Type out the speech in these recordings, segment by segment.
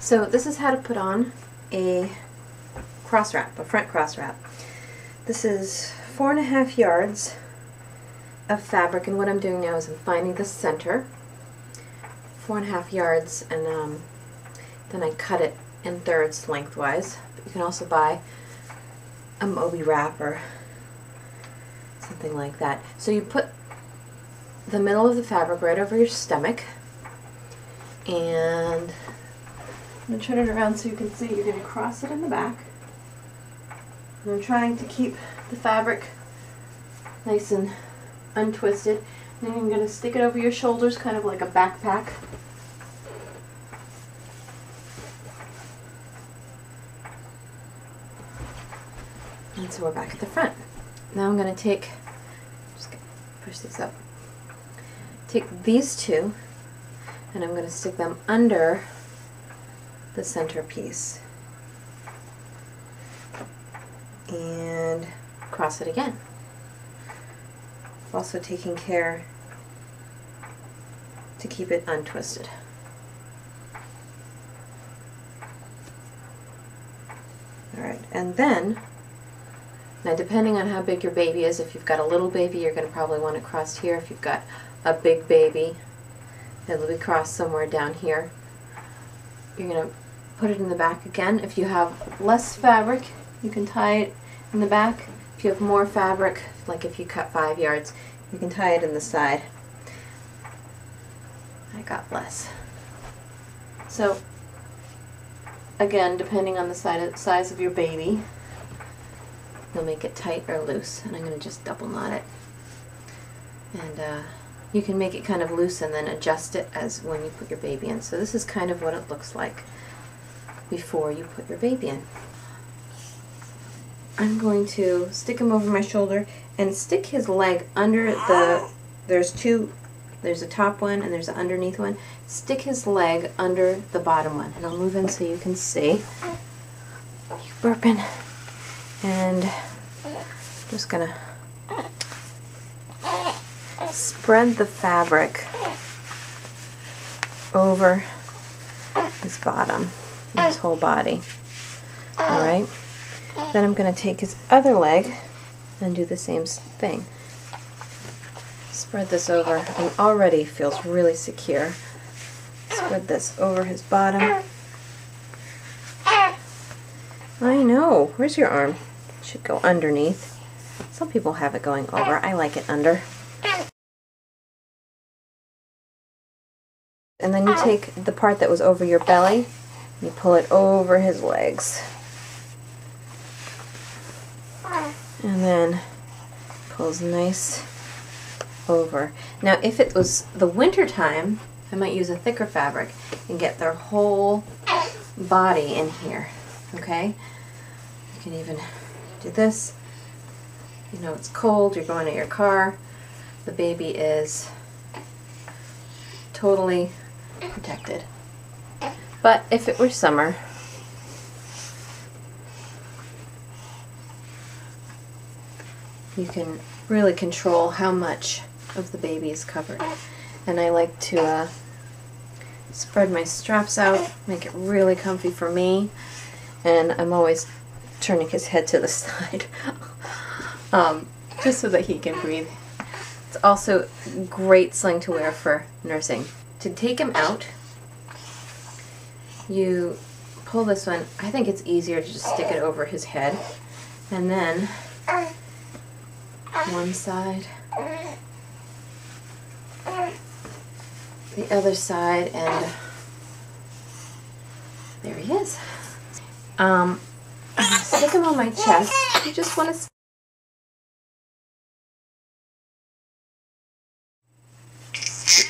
So this is how to put on a cross wrap, a front cross wrap. This is 4.5 yards of fabric, and what I'm doing now is I'm finding the center, 4.5 yards, and then I cut it in thirds lengthwise. But you can also buy a moby wrap or something like that. So you put the middle of the fabric right over your stomach, and I'm going to turn it around so you can see. You're going to cross it in the back. And I'm trying to keep the fabric nice and untwisted. And then I'm going to stick it over your shoulders, kind of like a backpack. And so we're back at the front. Now I'm going to take, just gonna push these up, take these two, and I'm going to stick them under the center piece. And cross it again. Also taking care to keep it untwisted. Alright, and then, now depending on how big your baby is, if you've got a little baby, you're going to probably want it crossed here. If you've got a big baby, it'll be crossed somewhere down here. You're going to put it in the back again. If you have less fabric, you can tie it in the back. If you have more fabric, like if you cut 5 yards, you can tie it in the side. I got less. So, again, depending on the size of your baby, you'll make it tight or loose. And I'm going to just double knot it. And you can make it kind of loose and then adjust it as when you put your baby in. So this is kind of what it looks like before you put your baby in. I'm going to stick him over my shoulder and stick his leg under the, there's a top one and there's an underneath one. Stick his leg under the bottom one. And I'll move in so you can see. You burping. And I'm just going to spread the fabric over his bottom, his whole body. Alright? Then I'm going to take his other leg and do the same thing. Spread this over, and already feels really secure. Spread this over his bottom. I know. Where's your arm? It should go underneath. Some people have it going over. I like it under. And then you take the part that was over your belly, you pull it over his legs. And then pulls nice over. Now if it was the winter time, I might use a thicker fabric and get their whole body in here. Okay? You can even do this. You know it's cold, you're going to your car, the baby is totally protected. But if it were summer, you can really control how much of the baby is covered. And I like to spread my straps out, make it really comfy for me, and I'm always turning his head to the side just so that he can breathe. It's also a great sling to wear for nursing. To take him out, you pull this one. I think it's easier to just stick it over his head, and then one side, the other side, and there he is. I'm going to stick him on my chest. You just want to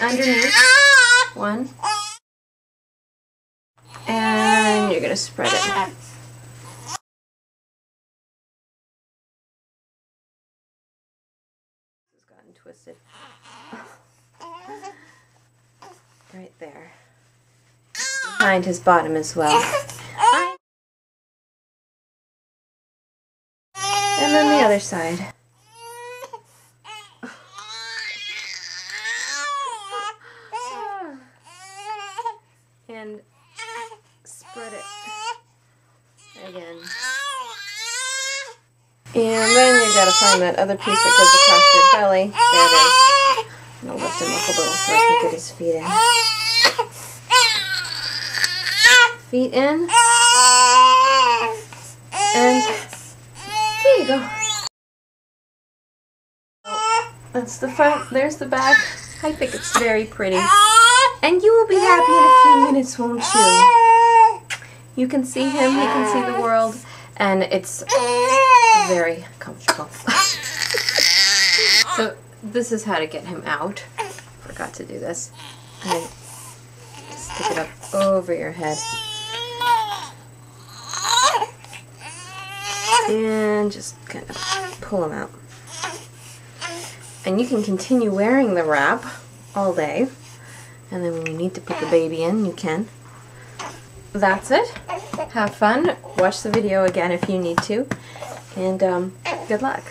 underneath one, and you're going to spread it. It's gotten twisted. Right there. Behind his bottom as well. And then the other side. And And then you gotta find that other piece that goes across your belly. There it is. I'm gonna lift him up a little so I can get his feet in. Feet in. And there you go. That's the front. There's the back. I think it's very pretty. And you will be happy in a few minutes, won't you? You can see him, he can see the world, and it's very comfortable. So this is how to get him out. Forgot to do this. And stick it up over your head. And just kind of pull him out. And you can continue wearing the wrap all day. And then when you need to put the baby in, you can. That's it. Have fun. Watch the video again if you need to. And good luck.